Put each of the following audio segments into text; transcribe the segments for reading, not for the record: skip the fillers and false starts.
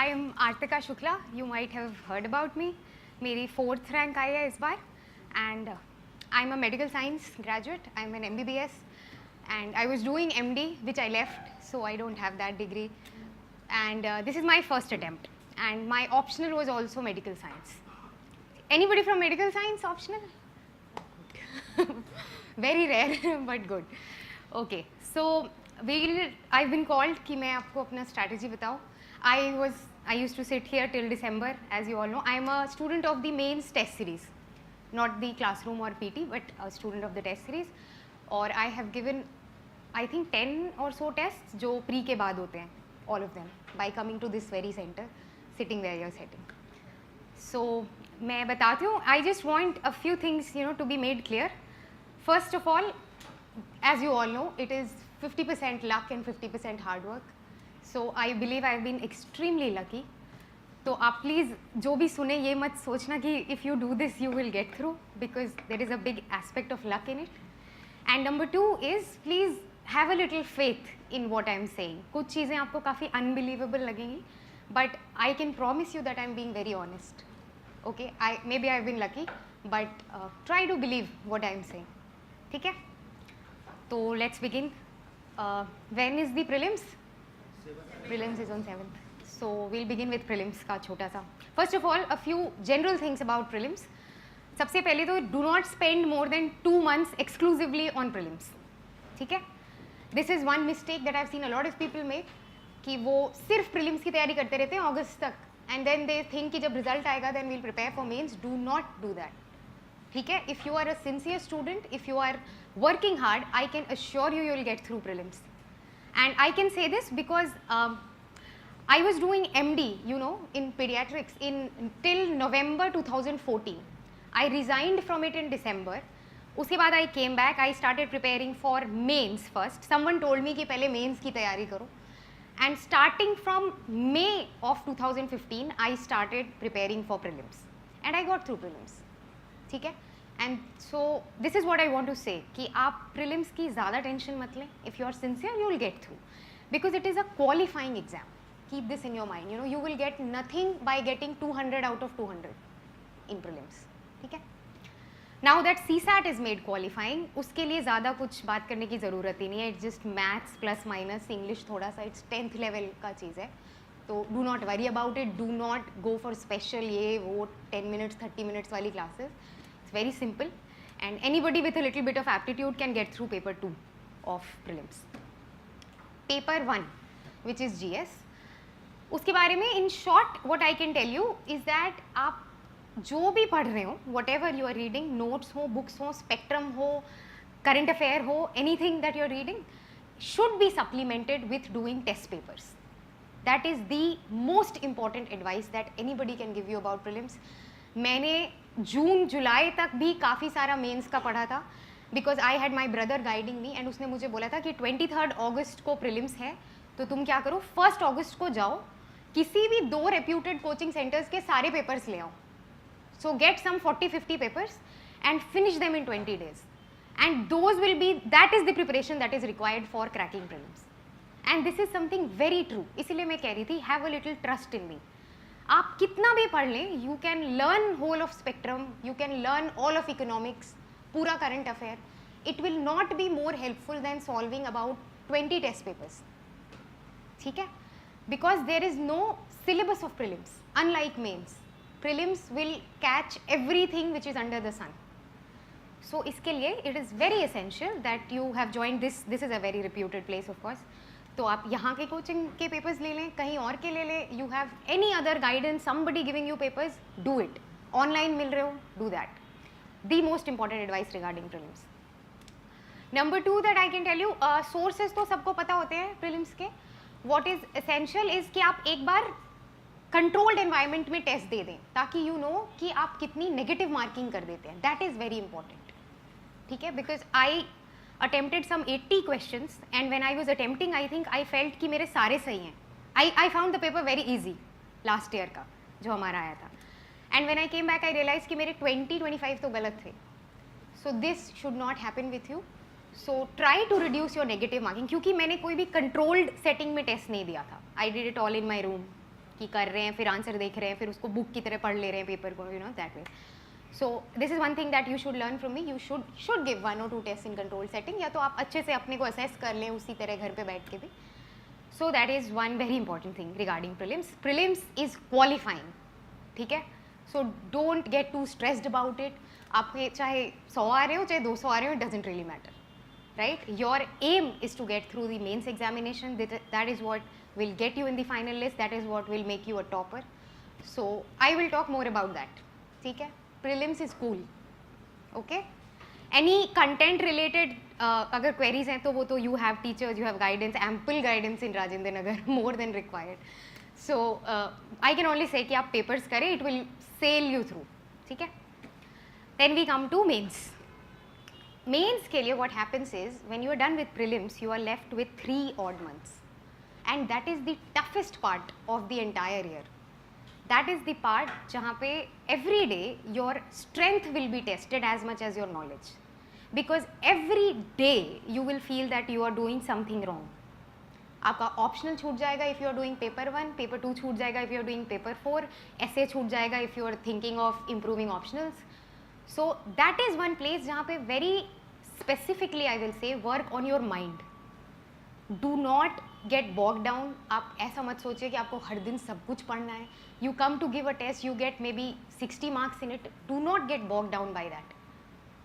I'm Artika Shukla. You might have heard about me. मेरी 4th rank आई है इस बार and I'm a medical science graduate. I'm an MBBS and I was doing MD which I left, so I don't have that degree. And this is my first attempt and my optional was also medical science. Anybody from medical science optional? Very rare but good. Okay, so I've been called कि मैं आपको अपना strategy बताऊँ. I used to sit here till December, as you all know. I am a student of the mains test series, not the classroom or PT, but a student of the test series. और I have given, I think 10 or so tests जो pre के बाद होते हैं, all of them, by coming to this very center, sitting where you are sitting. So मैं बताती हूँ. I just want a few things, to be made clear. First of all, as you all know, it is 50% luck and 50% hard work. So I believe I've been extremely lucky. तो आप please जो भी सुने ये मत सोचना कि if you do this you will get through, because there is a big aspect of luck in it. And number 2 is please have a little faith in what I'm saying. कुछ चीज़ें आपको काफ़ी unbelievable लगेंगी, but I can promise you that I'm being very honest. Okay, maybe I've been lucky, but try to believe what I'm saying. ठीक है? तो let's begin. When is the prelims? Prelims is on 7th. So we'll begin with prelims का छोटा सा. First of all, a few general things about prelims. सबसे पहले तो do not spend more than 2 months exclusively on prelims. ठीक है? This is one mistake that I've seen a lot of people make, कि वो सिर्फ prelims की तैयारी करते रहते हैं अगस्त तक, and then they think कि जब result आएगा then we'll prepare for mains. Do not do that. ठीक है? If you are a sincere student, if you are working hard, I can assure you will get through prelims. And I can say this because I was doing MD, in pediatrics till November 2014. I resigned from it in December. उसके बाद I came back. I started preparing for mains first. Someone told me कि पहले mains की तैयारी करो. And starting from May of 2015, I started preparing for prelims. And I got through prelims. ठीक है? And so this is what I want to say कि आप prelims की ज़्यादा tension मत लें. If you are sincere, you will get through, because it is a qualifying exam. Keep this in your mind. You will get nothing by getting 200 out of 200 in prelims. ठीक है? Now that CSAT is made qualifying, उसके लिए ज़्यादा कुछ बात करने की ज़रूरत ही नहीं है. It's just maths plus minus English थोड़ा सा. It's 10th level का चीज़ है. तो do not worry about it. Do not go for special ये वो 10 minutes 30 minutes वाली classes. Very simple, and anybody with a little bit of aptitude can get through paper 2 of prelims. Paper 1, which is GS, उसके बारे में in short what I can tell you is that आप जो भी पढ़ रहे हो, whatever you are reading, notes हो, books हो, spectrum हो, current affair हो, anything that you are reading should be supplemented with doing test papers. That is the most important advice that anybody can give you about prelims. मैंने जून जुलाई तक भी काफ़ी सारा mains का पढ़ा था, because I had my brother guiding me, and उसने मुझे बोला था कि 23 अगस्त को प्रीलिम्स है, तो तुम क्या करो 1 अगस्त को जाओ, किसी भी 2 रेप्यूटेड कोचिंग सेंटर्स के सारे पेपर्स ले आओ. So get some 40-50 papers and finish them in 20 days, and those will be, that is the preparation that is required for cracking prelims. And this is something very true. इसीलिए मैं कह रही थी have a little trust in me. आप कितना भी पढ़ लें, you can learn whole of spectrum, you can learn all of economics, पूरा current affair. It will not be more helpful than solving about 20 test papers. ठीक है? Because there is no syllabus of prelims. Unlike mains, prelims will catch everything which is under the sun. So इसके लिए it is very essential that you have joined this. This is a very reputed place of course. तो आप यहाँ के coaching के papers ले लें, कहीं और के ले लें. You have any other guidance, somebody giving you papers, do it. Online मिल रहे हो, do that. The most important advice regarding prelims. Number 2 that I can tell you, sources तो सबको पता होते हैं प्रीलिम्स के. व्हाट इज एसेंशियल इज कि आप एक बार कंट्रोल्ड एनवायरनमेंट में टेस्ट दे दें, ताकि यू नो कि आप कितनी नेगेटिव मार्किंग कर देते हैं. That is very important. ठीक है? Because I attempted some 80 questions, and when I was attempting, I think I felt कि मेरे सारे सही हैं. I found the paper very easy last year का जो हमारा आया था, and when I came back I realized कि मेरे 20-25 तो गलत थे. So this should not happen with you. So try to reduce your negative marking, क्योंकि मैंने कोई भी controlled setting में test नहीं दिया था. I did it all in my room, कि कर रहे हैं, फिर आंसर देख रहे हैं, फिर उसको बुक की तरह पढ़ ले रहे हैं पेपर को, you know that way. So this is one thing that you should learn from me. You should give 1 or 2 test in control setting, या तो आप अच्छे से अपने को असेस कर लें उसी तरह घर पे बैठ के भी. So that is one very important thing regarding prelims. Prelims is qualifying, ठीक है. So don't get too stressed about it. आपके चाहे 100 आ रहे हो चाहे 200 आ रहे हो, it doesn't really matter, right? Your aim is to get through the mains examination. That is what will get you in the final list. That is what will make you a topper. So I will talk more about that. ठीक है? Prelims is cool. Okay? Any content related अगर queries हैं तो वो तो you have teachers, you have guidance, ample guidance in Rajendra Nagar, more than required. So I can only say कि आप papers करें, it will sail you through. ठीक है? Then we come to mains. Mains के लिए what happens is when you are done with prelims, you are left with 3 odd months, and that is the toughest part of the entire year. That is the part जहाँ पे every day your strength will be tested as much as your knowledge, because every day you will feel that you are doing something wrong. आपका optional छूट जाएगा if you are doing paper 1, paper 2 छूट जाएगा if you are doing paper 4, essay छूट जाएगा if you are thinking of improving optionals. So that is one place जहाँ पे very specifically I will say work on your mind. Do not get bogged down. आप ऐसा मत सोचिए कि आपको हर दिन सब कुछ पढ़ना है. You come to give a test, you get maybe 60 marks in it. Do not get bogged down by that.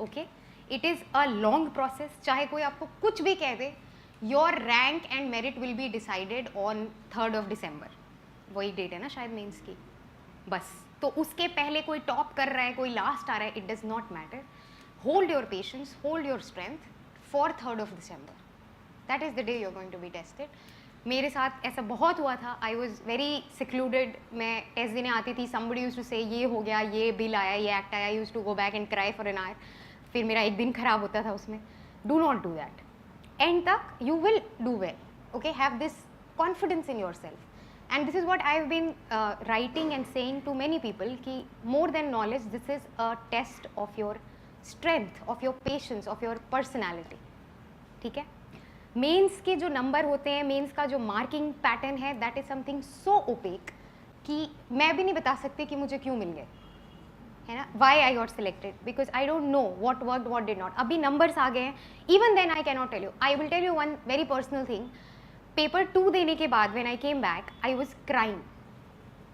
Okay? It is a long process. चाहे कोई आपको कुछ भी कह दे, your rank and merit will be decided on 3rd of December. वही date है ना शायद मेंस की. बस तो उसके पहले कोई टॉप कर रहा है, कोई लास्ट आ रहा है, it does not matter. Hold your patience, hold your strength for 3rd of December. That is the day you are going to be tested. मेरे साथ ऐसा बहुत हुआ था. I was very secluded. मैं टेस्ट देने आती थी, समबडी यूज्ड टू से ये हो गया, ये बिल आया, ये एक्ट आया, used to go back and cry for an hour. फिर मेरा एक दिन खराब होता था उसमें. Do not do that. And तक you will do well. Okay, have this confidence in yourself. And this is what I've been writing and saying to many people कि more than knowledge, this is a test of your strength, of your patience, of your personality. ठीक है? Mains के जो number होते हैं, mains का जो marking pattern है, that is something so opaque कि मैं भी नहीं बता सकती कि मुझे क्यों मिल गए, है ना. Why I got selected, because I don't know what work what did not. अभी नंबर्स आ गए हैं, even then I can not tell you. I will tell you one very personal thing. Paper 2 देने के बाद when I came back, I was crying.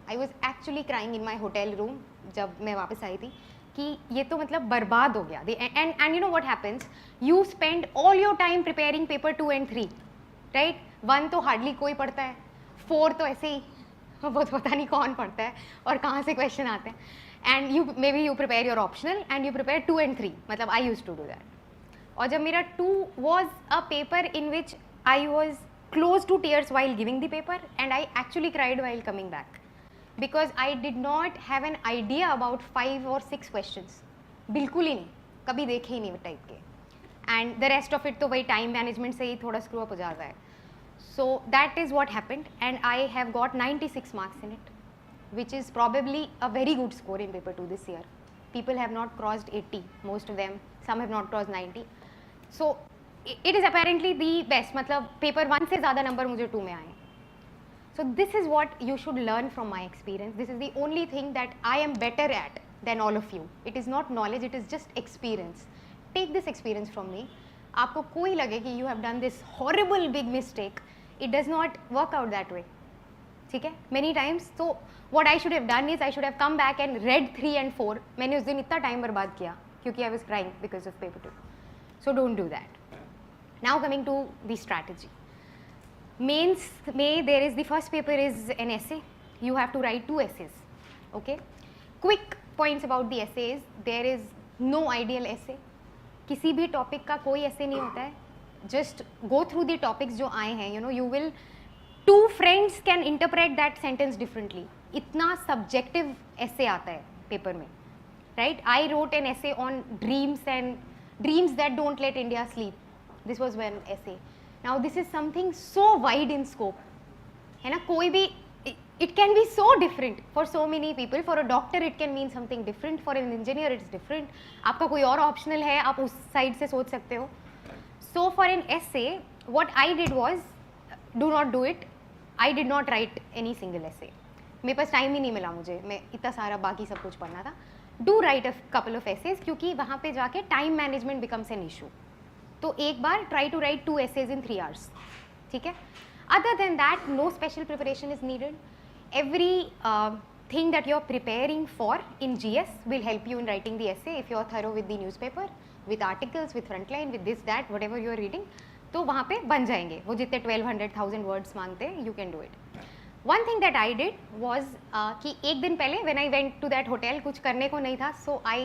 I was actually crying in my hotel room जब मैं वापस आई थी कि ये तो मतलब बर्बाद हो गया. And you know what happens, you spend all your time preparing paper 2 and 3, right. 1 तो हार्डली कोई पढ़ता है, 4 तो ऐसे ही बहुत पता नहीं कौन पढ़ता है और कहाँ से क्वेश्चन आते हैं. And you may be you prepare your optional and you prepare 2 and 3, मतलब आई यूज टू डू दैट. और जब मेरा 2 was a paper in which I was close to tears while giving the paper, and I actually cried while coming back because I did not have an idea about 5 or 6 questions. बिल्कुल ही नहीं, कभी देखे ही नहीं type के. and the rest of it तो वही time management से ही थोड़ा screw up हो जाता है. so that is what happened and I have got 96 marks in it, which is probably a very good score in paper 2 this year. People have not crossed 80, most of them, some have not crossed 90. so it is apparently the best. मतलब paper 1 से ज़्यादा number मुझे 2 में आए. so this is what you should learn from my experience. this is the only thing that I am better at than all of you. it is not knowledge, it is just experience. take this experience from me. आपको कोई लगे कि you have done this horrible big mistake, it does not work out that way. ठीक है, many times. so what I should have done is I should have come back and read 3 and 4. मैंने उस दिन इतना time बर्बाद किया क्योंकि I was crying because of paper 2. so don't do that. Now coming to the strategy. Mains में there is the first paper is an essay. You have to write 2 essays. Okay. Quick points about the essay is there is no ideal essay. किसी भी topic का कोई essay नहीं होता है. Just go through the topics जो आए हैं. You know, you will 2 friends can interpret that sentence differently. इतना subjective essay आता है paper में, right? I wrote an essay on dreams that don't let India sleep. This was one essay. Now this is something so wide in scope, है ना. कोई भी it can be so different for so many people. For a doctor it can mean something different, for an engineer it's different. आपका कोई और optional है, आप उस side से सोच सकते हो. so for an essay what I did was, do not do it. I did not write any single essay. मेरे पास टाइम ही नहीं मिला, मुझे मैं इतना सारा बाकी सब कुछ पढ़ना था. Do write a couple of essays, क्योंकि वहाँ पे जाके time management becomes an issue. तो एक बार try to write 2 essays in 3 hours. ठीक है. Other than that no special preparation is needed. Every thing that you're preparing for in GS will help you in writing the essay if you're thorough with the newspaper, with articles, with frontline, with this that whatever you're reading. तो वहाँ पे बन जाएंगे वो जितने 1200,000 words मांगते हैं. You can do it. One thing that I did was कि एक दिन पहले when I went to that hotel, कुछ करने को नहीं था, so I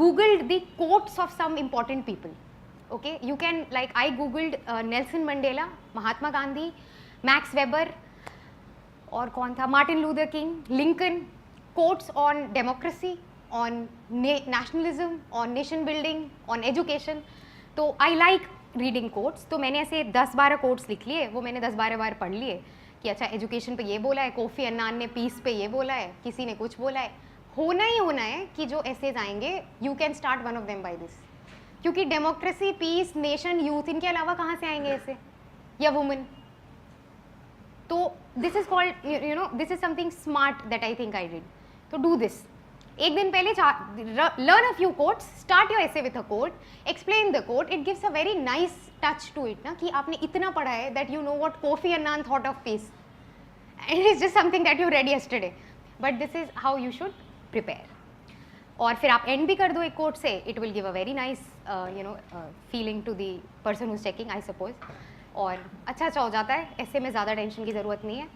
googled the quotes of some important people. Okay, you can, like, I googled Nelson Mandela, Mahatma Gandhi, Max Weber, और कौन था, Martin Luther king, Lincoln, quotes on democracy, on nationalism, on nation building, on education. तो I like reading quotes. तो मैंने ऐसे 10-12 quotes लिख लिए, वो मैंने 10-12 बार पढ़ लिए कि अच्छा एजुकेशन पे ये बोला है, कोफी अन्नान ने पीस पे ये बोला है, किसी ने कुछ बोला है. होना ही होना है कि जो एसेज आएंगे you can start one of them by this, क्योंकि डेमोक्रेसी, पीस, नेशन, यूथ, इनके अलावा कहाँ से आएंगे ऐसे, या वुमेन. तो this is called you know this is something smart that I think I did. तो डू दिस. एक दिन पहले learn a few quotes, start your essay with a quote, explain the quote. It gives a very nice touch to it ना, कि आपने इतना पढ़ा है that you know what Kofi Annan thought of peace, and it is just something that you read yesterday, but this is how you should prepare. और फिर आप and भी कर दो एक कोट से. It will give a very nice feeling to the person who is checking, I suppose. और अच्छा हो जाता है, ऐसे में ज़्यादा टेंशन की ज़रूरत नहीं है.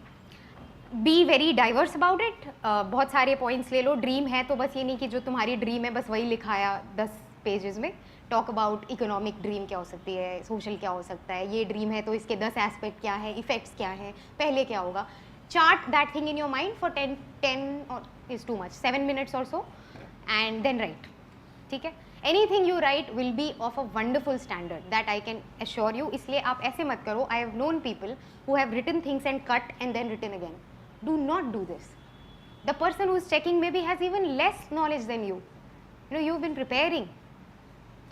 Be very diverse about it. बहुत सारे पॉइंट्स ले लो. ड्रीम है तो बस ये नहीं कि जो तुम्हारी ड्रीम है बस वही लिखाया 10 पेजेस में. टॉक अबाउट इकोनॉमिक ड्रीम क्या हो सकती है, सोशल क्या हो सकता है. ये ड्रीम है तो इसके 10 एस्पेक्ट क्या है, इफेक्ट्स क्या हैं, पहले क्या होगा. Chart that thing in your mind for 10 और इज टू मच, 7 minutes और सो, एंड देन राइट. ठीक है. Anything you write will be of a wonderful standard, that I can assure you. इसलिए आप ऐसे मत करो. I have known people who have written things and cut and then written again. Do not do this. The person who is checking maybe has even less knowledge than you. You know, you've been preparing.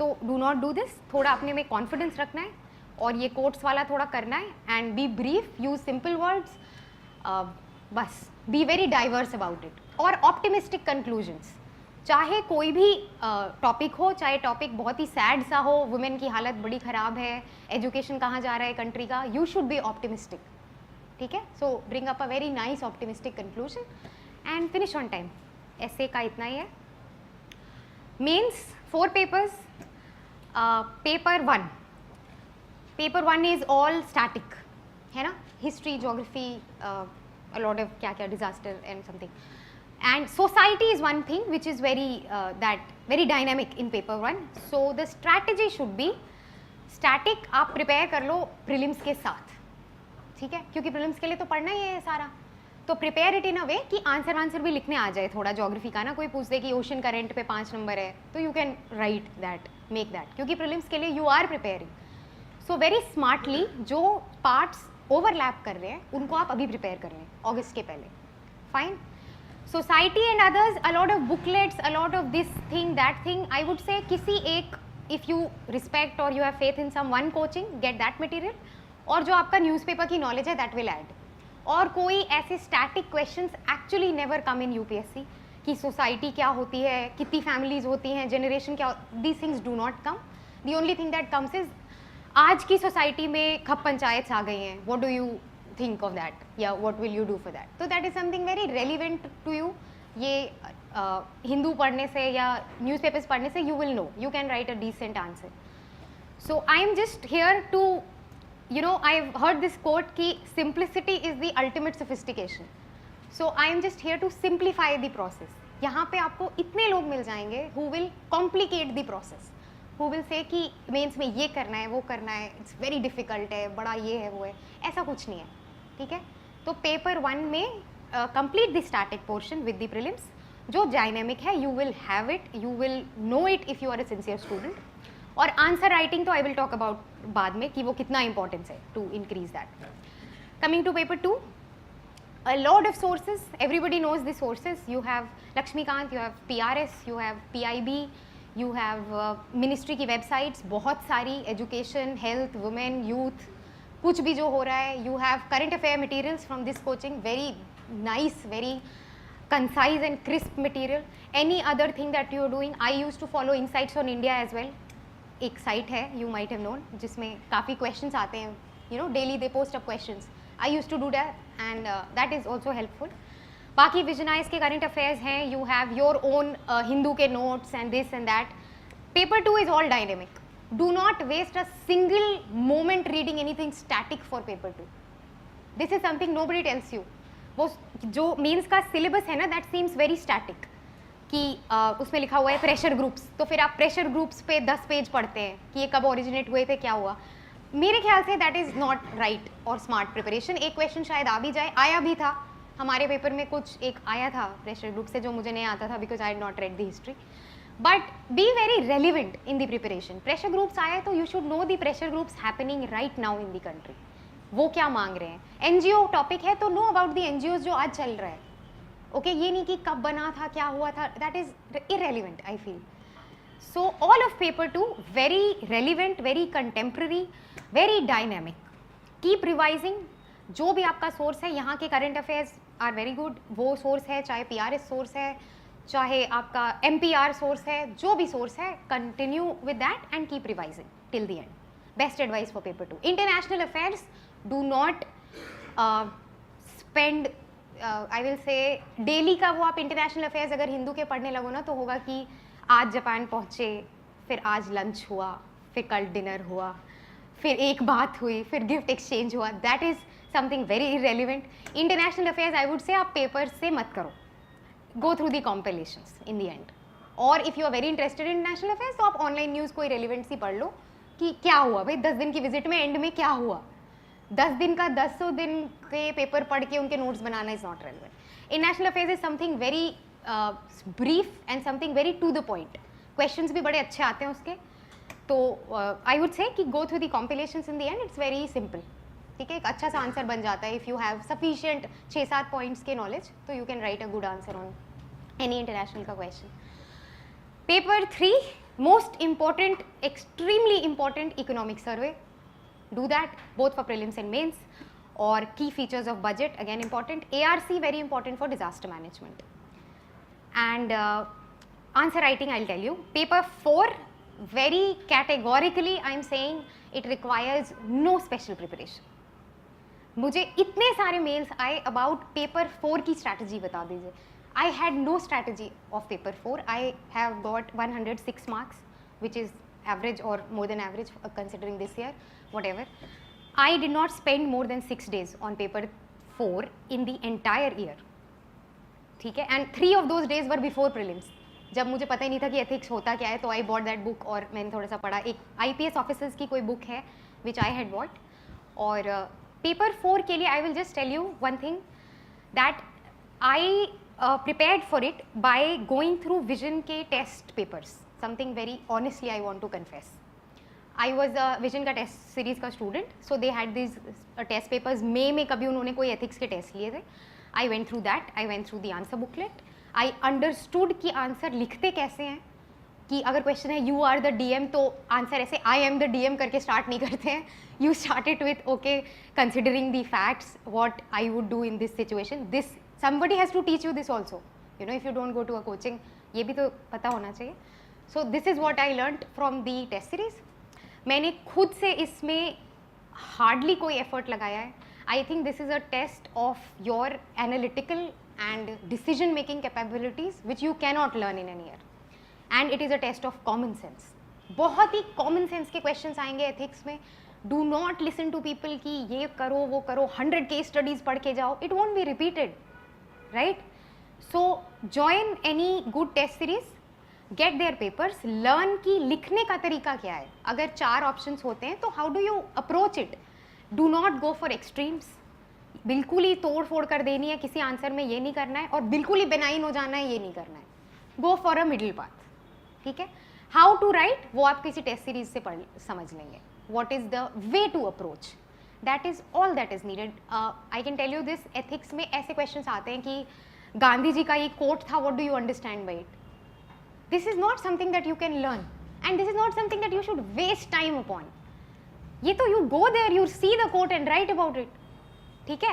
तो do not do this. थोड़ा अपने में confidence रखना है और ये quotes वाला थोड़ा करना है. And be brief, use simple words. बस be very diverse about it. और optimistic conclusions. चाहे कोई भी टॉपिक हो, चाहे टॉपिक बहुत ही सैड सा हो, वुमेन की हालत बड़ी ख़राब है, एजुकेशन कहाँ जा रहा है कंट्री का, यू शुड बी ऑप्टिमिस्टिक. ठीक है. So bring up a very nice optimistic conclusion and finish on time. ऐसे का इतना ही है. Mains 4 papers. Paper 1 is all static, है ना. History, geography, a lot of क्या क्या disaster and something. And society is one thing which is very dynamic in paper 1. So the strategy should be static. आप prepare कर लो prelims के साथ. ठीक है, क्योंकि prelims के लिए तो पढ़ना ही है सारा. तो prepare it in a way कि आंसर भी लिखने आ जाए. थोड़ा geography का ना कोई पूछ दे कि ocean current पे 5 नंबर है, तो you can write that, make that. क्योंकि prelims के लिए you are preparing. So very smartly जो parts overlap कर रहे हैं उनको आप अभी prepare कर लें अगस्त के पहले. Fine. Society and others, a lot of booklets, a lot of this thing, that thing. I would say किसी एक, if you respect or you have faith in some one coaching, get that material. और जो आपका newspaper की knowledge है, that will add. और कोई ऐसे static questions actually never come in UPSC कि society क्या होती है, कितनी families होती हैं, generation क्या, these things do not come. The only thing that comes is आज की society में खप पंचायत आ गई हैं. What do you think of that? Yeah, what will you do for that? So that is something very relevant to you. ये हिंदू पढ़ने से या न्यूज़पेपर्स पढ़ने से you will know. You can write a decent answer. So I am just here to, you know, I have heard this quote कि simplicity is the ultimate sophistication. So I am just here to simplify the process. यहाँ पे आपको इतने लोग मिल जाएंगे who will complicate the process. Who will say कि mains में ये करना है, वो करना है, it's very difficult है, बड़ा ये है, वो है. ऐसा कुछ नहीं है. ठीक है. तो पेपर 1 में complete the static portion with the prelims. जो डायनेमिक है you will have it, you will know it if you are a sincere student. और आंसर राइटिंग तो आई विल टॉक अबाउट बाद में कि वो कितना इंपॉर्टेंस है to increase that. Coming to paper 2, a lot of sources, everybody knows the sources. You have Lakshmikant, you have PRS, you have PIB, you have ministry की websites बहुत सारी, education, health, women, youth, कुछ भी जो हो रहा है. You have current affair materials from this coaching, very nice, very concise and crisp material. Any other thing that you are doing? I used to follow Insights on India as well. एक site है, you might have known, जिसमें काफ़ी questions आते हैं, you know, daily they post up questions. I used to do that and that is also helpful. बाकी विजनाइज के current affairs हैं, you have your own Hindu के notes and this and that. Paper 2 is all dynamic. Do not waste a single moment reading anything static for paper 2. This is something nobody tells you. वो जो mains का syllabus है ना, that seems very static कि उसमें लिखा हुआ है प्रेशर ग्रुप्स, तो फिर आप प्रेशर ग्रुप्स पे 10 पेज पढ़ते हैं कि ये कब ओरिजिनेट हुए थे, क्या हुआ. मेरे ख्याल say that is not right और स्मार्ट प्रिपरेशन. एक क्वेश्चन शायद आ भी जाए, आया भी था हमारे पेपर में, कुछ एक आया था प्रेशर ग्रुप से जो मुझे नहीं आता था because I had not read the history. But be very relevant in the preparation. Pressure groups आए तो you should know the pressure groups happening right now in the country. वो क्या मांग रहे हैं. एनजीओ टॉपिक है तो नो अबाउट द एनजीओज जो आज चल रहा है. ओके ये नहीं कि कब बना था, क्या हुआ था, that is irrelevant I feel. So all of paper 2 very relevant, very contemporary, very dynamic. Keep revising. जो भी आपका सोर्स है, यहाँ के current affairs are very good. वो सोर्स है, चाहे पीआरएस सोर्स है, चाहे आपका एमपीआर सोर्स है, जो भी सोर्स है, continue with that and keep revising till the end. Best advice for paper 2. International affairs, do not spend I will say daily का वो आप इंटरनेशनल अफेयर्स अगर हिंदू के पढ़ने लगो ना तो होगा कि आज जापान पहुँचे, फिर आज लंच हुआ, फिर कल डिनर हुआ, फिर एक बात हुई, फिर गिफ्ट एक्सचेंज हुआ. That is something very irrelevant. International affairs I would say आप पेपर से मत करो. Go through the compilations in the end. और if you are very interested in national affairs तो आप ऑनलाइन न्यूज़ कोई रेलिवेंट सी पढ़ लो कि क्या हुआ भाई 10 दिन की विजिट में, एंड में क्या हुआ. 10 दिन का 10 दिन के पेपर पढ़ के उनके नोट्स बनाना is not relevant. In national affairs is something very brief and something very to the point. Questions भी बड़े अच्छे आते हैं उसके. तो आई वुड से कि go through the compilations in the end. It's very simple. ठीक है, एक अच्छा सा आंसर बन जाता है if you have sufficient 6-7 points के नॉलेज, तो you can write a good answer on any international का question. Paper 3 most important, extremely important economic survey. Do that both for prelims and mains. Or key features of budget, again important. ARC very important for disaster management. And answer writing I'll tell you. Paper 4 very categorically I am saying it requires no special preparation. मुझे इतने सारे mails आए about paper 4 की strategy बता दीजिए. I had no strategy of paper 4. I have got 106 marks which is average or more than average considering this year, whatever. I did not spend more than 6 days on paper 4 in the entire year. ठीक है, and 3 of those days were before prelims. जब मुझे पता ही नहीं था कि ethics होता क्या है, तो I bought that book और मैंने थोड़ा सा पढ़ा. एक IPS officers की कोई book है which I had bought. और paper 4 के लिए I will just tell you one thing that I prepared for it by going through vision के test papers. Something very honestly I want to confess. I was a vision का test series का student, so they had this test papers. May में कभी उन्होंने कोई ethics के test लिए थे. I went through that. I went through the answer booklet. I understood कि आंसर लिखते कैसे हैं. कि अगर क्वेश्चन है यू आर द डीएम तो आंसर ऐसे आई एम द डीएम करके स्टार्ट नहीं करते हैं. You started with okay considering the facts what I would do in this situation. This somebody has to teach you this also. You know if you don't go to a coaching, ये भी तो पता होना चाहिए. So this is what I learn from the test series. मैंने खुद से इसमें हार्डली कोई एफर्ट लगाया है. I think this is a test of your analytical and decision making capabilities which you cannot learn in an year. And it is a test of common sense. बहुत ही common sense के questions आएंगे ethics में. Do not listen to people कि ये करो वो करो, 100 केस स्टडीज पढ़ के जाओ. It won't be repeated, right? So join any good test series, get their papers, learn कि लिखने का तरीका क्या है. अगर 4 ऑप्शंस होते हैं तो how do you approach it. Do not go for extremes. बिल्कुल ही तोड़ फोड़ कर देनी है किसी आंसर में, ये नहीं करना है. और बिल्कुल ही बेनाइन हो जाना है, ये नहीं करना है. Go for a middle path. ठीक है. हाउ टू राइट वो आप किसी टेस्ट सीरीज से पढ़ समझ लेंगे. What is the way to approach, that is all that is needed. I can tell you this, ethics में ऐसे क्वेश्चन आते हैं कि गांधी जी का ये कोट था, what do you understand by it. This is not something that you can learn, and this is not something that you should waste time upon. ये तो you go there, you see the quote and write about it. ठीक है.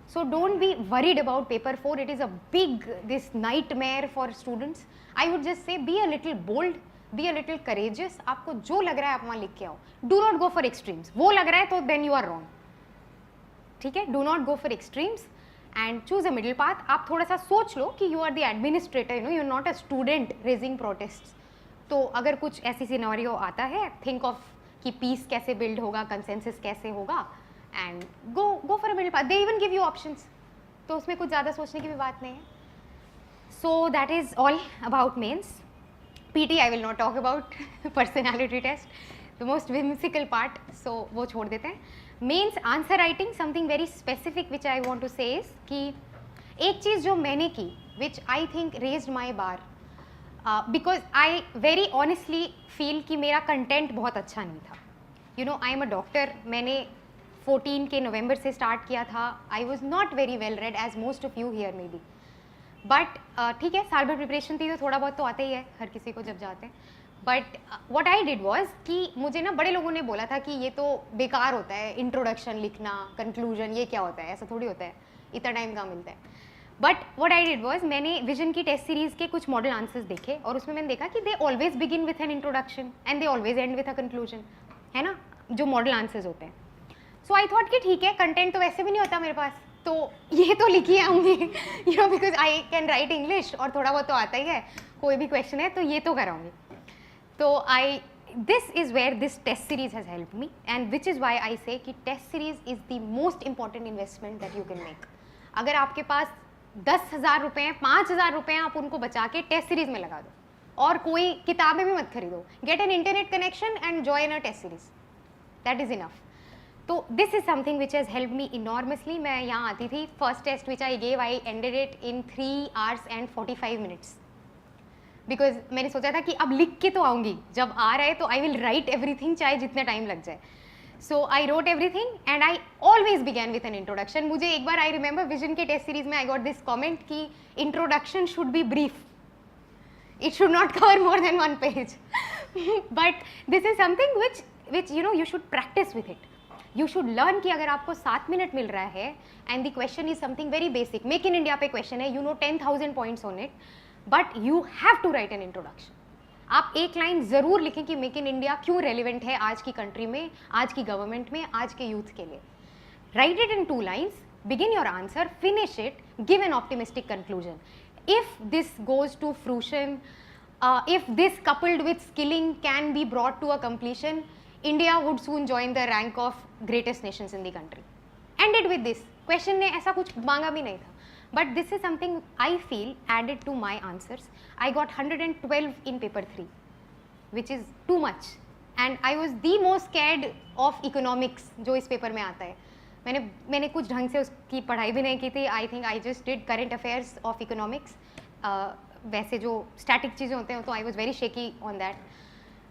So don't be worried about paper 4. It is a big this nightmare for students. I would just say be a little bold, be a little courageous. आपको जो लग रहा है आप वहाँ लिख के आओ. Do not go for extremes. वो लग रहा है तो then you are wrong. ठीक है? Do not go for extremes and choose a middle path. आप थोड़ा सा सोच लो कि you are the administrator, you know, you're not a student raising protests. तो अगर कुछ ऐसी सिनेरियो आता है, think of कि peace कैसे build होगा, consensus कैसे होगा, and go for a middle path. They even give you options. तो उसमें कुछ ज़्यादा सोचने की भी बात नहीं है. So that is all about mains. PT I will not talk about. Personality test, the most whimsical part. So वो छोड़ देते हैं. Mains answer writing, something very specific which I want to say is कि एक चीज़ जो मैंने की, which I think raised my bar, because I very honestly feel कि मेरा content बहुत अच्छा नहीं था. You know, I am a doctor. मैंने 14 के नवंबर से स्टार्ट किया था. I was not very well read as most of you here may be, but ठीक है, साल भर प्रिपरेशन थी तो थोड़ा बहुत तो आता ही है हर किसी को जब जाते हैं. But what I did was कि मुझे ना बड़े लोगों ने बोला था कि ये तो बेकार होता है, इंट्रोडक्शन लिखना, कंक्लूजन, ये क्या होता है, ऐसा थोड़ी होता है, इतना टाइम कहाँ मिलता है. But what I did was मैंने विजन की टेस्ट सीरीज के कुछ मॉडल आंसर्स देखे और उसमें मैंने देखा कि they always begin with an introduction and they always and with a conclusion, है ना, जो मॉडल आंसर्स होते हैं. सो आई थॉट कि ठीक है, कंटेंट तो वैसे भी नहीं होता मेरे पास, तो ये तो लिखी आऊँगी, you know, because I can write English और थोड़ा बहुत तो आता ही है, कोई भी क्वेश्चन है तो ये तो कराऊंगी. तो I this is where this test series has help me and which is why I say कि test series is the most important investment that you can make. अगर आपके पास 10,000 रुपये हैं, 5,000 रुपये हैं, आप उनको बचा के टेस्ट सीरीज में लगा दो और कोई किताबें भी मत खरीदो. Get an internet connection and join a test series, that is enough. तो this is something which has help me enormously. मैं यहाँ आती थी, first test which I gave, I ended it in 3 hours and 45 minutes, because मैंने सोचा था कि अब लिख के तो आऊँगी, जब आ रहा है तो आई विल राइट एवरीथिंग, चाहे जितना टाइम लग जाए. So I wrote everything and I always began with an introduction. मुझे एक बार आई रिमेंबर विजन के टेस्ट सीरीज में आई गॉट दिस कॉमेंट कि introduction should be brief, it should not cover more than 1 page. But this is something which you know you should practice with it. You should learn कि अगर आपको 7 minute मिल रहा है and the question is something very basic, make in India पे question है, you know 10,000 points on it, but you have to write an introduction. आप एक line ज़रूर लिखें कि मेक इन इंडिया क्यों रेलिवेंट है आज की कंट्री में, आज की गवर्नमेंट में, आज के यूथ के लिए. Right it in 2 lines, begin your answer, finish it, give an optimistic conclusion. If this goes to fruition, if this coupled with skilling can be brought to a completion, India would soon join the rank of greatest nations in the country. Ended with this. Question ने ऐसा कुछ मांगा भी नहीं था. But this is something I feel added to my answers. I got 112 in paper 3, which is too much. And I was the most scared of economics, जो इस paper में आता है. मैंने कुछ ढंग से उसकी पढ़ाई भी नहीं की थी. आई think I just did current affairs of economics. वैसे जो स्टैटिक चीज़ें होते हैं तो आई was very shaky on that.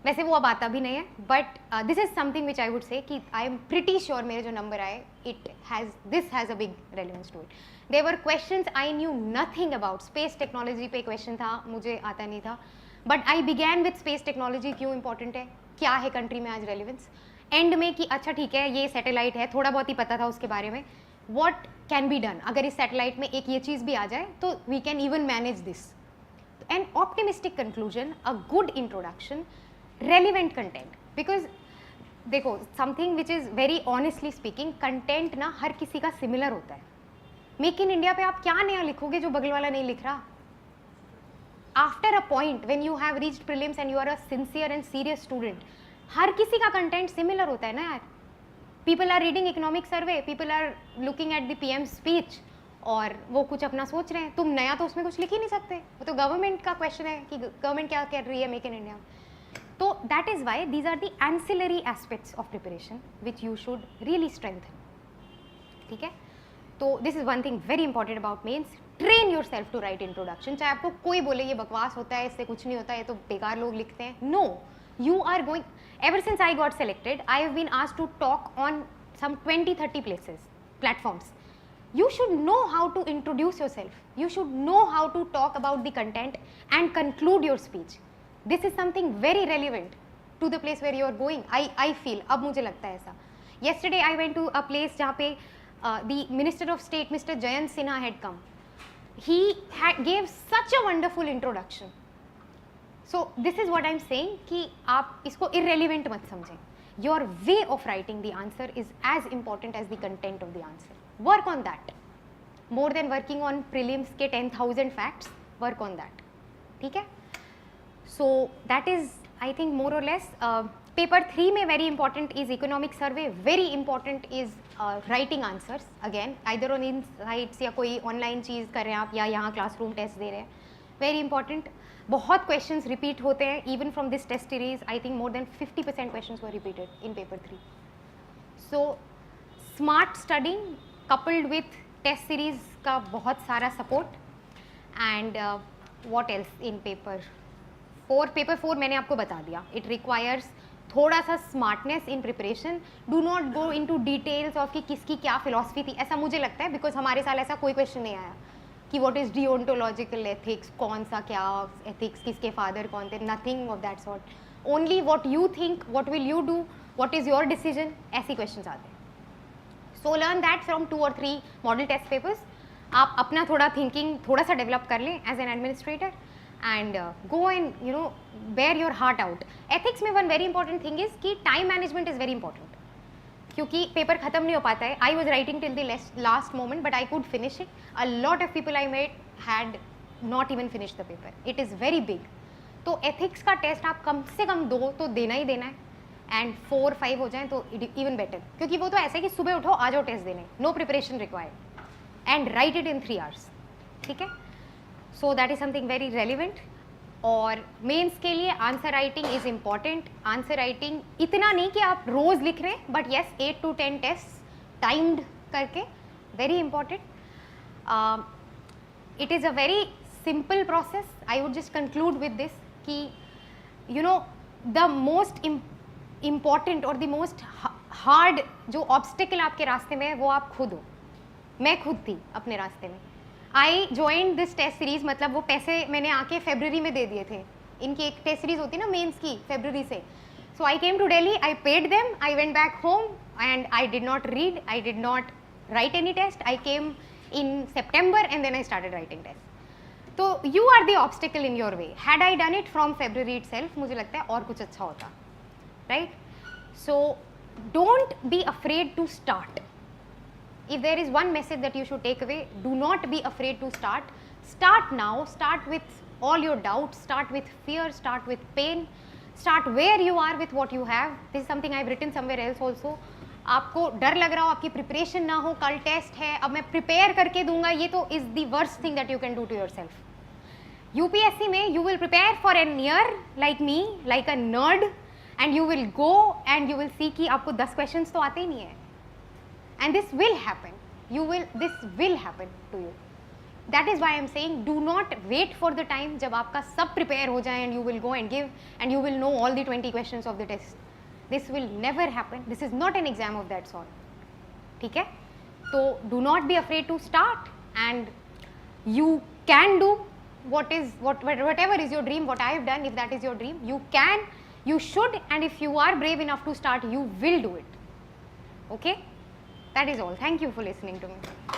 वैसे वो अब आता भी नहीं है. But this is something which I would say कि आई एम प्रिटी श्योर मेरे जो नंबर आए, this has a big relevance to it. There were questions I knew nothing about. Space technology पे क्वेश्चन था, मुझे आता नहीं था, but I began with space technology. क्यों इंपॉर्टेंट है, क्या है कंट्री में आज रेलिवेंस. एंड में कि अच्छा ठीक है ये सैटेलाइट है, थोड़ा बहुत ही पता था उसके बारे में. वॉट कैन बी डन, अगर इस सैटेलाइट में एक ये चीज़ भी आ जाए तो we can even manage this. An optimistic conclusion, a good introduction, relevant content. Because देखो, something which is very honestly speaking, content ना हर किसी का सिमिलर होता है. मेक इन इंडिया पे आप क्या नया लिखोगे जो बगल वाला नहीं लिख रहा. After a point when you have reached prelims and you are a sincere and serious student, हर किसी का कंटेंट सिमिलर होता है ना यार. People are reading economic survey, people are looking at the PM speech और वो कुछ अपना सोच रहे हैं. तुम नया तो उसमें कुछ लिख ही नहीं सकते, वो तो गवर्नमेंट का क्वेश्चन है कि गवर्नमेंट क्या कर रही है मेक इन इंडिया. तो that is why these are the ancillary aspects of preparation which you should really strengthen. ठीक है, तो this is one thing very important about mains. Train yourself to write introduction. चाहे आपको कोई बोले ये बकवास होता है, इससे कुछ नहीं होता, ये तो बेकार लोग लिखते हैं. No, you are going, ever since I got selected, I have been asked to talk on some 20-30 platforms. You should know how to introduce yourself. You should know how to talk about the content and conclude your speech. This is something very relevant to the place where you are going. I feel, अब मुझे लगता है ऐसा. Yesterday I went to a place जहाँ पे the Minister of State, Mr. Jayant Sinha had come. He gave such a wonderful introduction. So this is what I'm saying कि आप इसको irrelevant मत समझें. Your way of writing the answer is as important as the content of the answer. Work on that. More than working on prelims के 10,000 facts, work on that. ठीक है? So that is, I think, more or less. Paper 3 में very important is economic survey. Very important is writing answers. Again, either on insights या कोई online चीज़ कर रहे हैं आप या यहाँ classroom test दे रहे हैं. Very important. बहुत questions repeat होते हैं. Even from this test series, I think more than 50% questions were repeated in paper 3. So smart studying coupled with test series का बहुत सारा support. And what else in paper 4? Paper 4 मैंने आपको बता दिया. It requires थोड़ा सा smartness in preparation. Do not go into details of कि किसकी क्या फिलॉसफी थी. ऐसा मुझे लगता है बिकॉज हमारे साल ऐसा कोई क्वेश्चन नहीं आया कि व्हाट इज डिओन्टोलॉजिकल एथिक्स, कौन सा क्या एथिक्स, किसके फादर कौन थे. Nothing of that sort. Only what you think, what will you do, what is your decision, ऐसी क्वेश्चन आते हैं. So learn that from 2 or 3 model test papers. आप अपना थोड़ा थिंकिंग थोड़ा सा डेवलप कर लें as an administrator and go and bear your heart out. Ethics में one very important thing is कि time management is very important. क्योंकि पेपर खत्म नहीं हो पाता है. I was writing till the last moment but I could finish it. A lot of people I met had not even finished the paper. It is very big. तो ethics का test आप कम से कम 2 तो देना ही देना है. And 4-5 हो जाए तो even better. क्योंकि वो तो ऐसा है कि सुबह उठो आ जाओ टेस्ट देने. No preparation required. And write it in 3 hours. ठीक है? So that is something very relevant. और मेंस के लिए answer writing is important. Answer writing इतना नहीं कि आप रोज लिख रहे हैं but yes 8 to 10 test timed करके, very important. It is a very simple process. I would just conclude with this कि द मोस्ट इम्पॉर्टेंट और द मोस्ट हार्ड जो ऑब्स्टिकल आपके रास्ते में है वो आप खुद हो. मैं खुद थी अपने रास्ते में. I join this test series. मतलब वो पैसे मैंने आके फरवरी में दे दिए थे. इनकी एक टेस्ट सीरीज होती है ना मेंस की, फरवरी से. So I came to Delhi, I paid them, I went back home and I did not read, I did not write any test. I came in September and then I started writing test. तो you are the obstacle in your way. Had I done it from February itself, मुझे लगता है और कुछ अच्छा होता. Right? So don't be afraid to start. If there is one message that you should take away, do not be afraid to start. Start now. Start with all your doubts. Start with fear. Start with pain. Start where you are with what you have. This is something I've written somewhere else also. आपको डर लग रहा हो, आपकी preparation ना हो, कल test है, अब मैं प्रिपेयर करके दूंगा, ये तो is the worst thing that you can do to yourself. UPSC में you will prepare for an year like me, like a nerd, and you will go and you will see कि आपको 10 question तो आते ही नहीं है. And this will happen. This will happen to you. That is why I am saying do not wait for the time जब आपका सब prepare हो जाए and you will go and give and you will know all the 20 questions of the test. This will never happen. This is not an exam of that sort. ठीक है? तो do not be afraid to start and you can do whatever is your dream, what I have done. If that is your dream, you can, you should, and if you are brave enough to start, you will do it. Okay? That is all. Thank you for listening to me.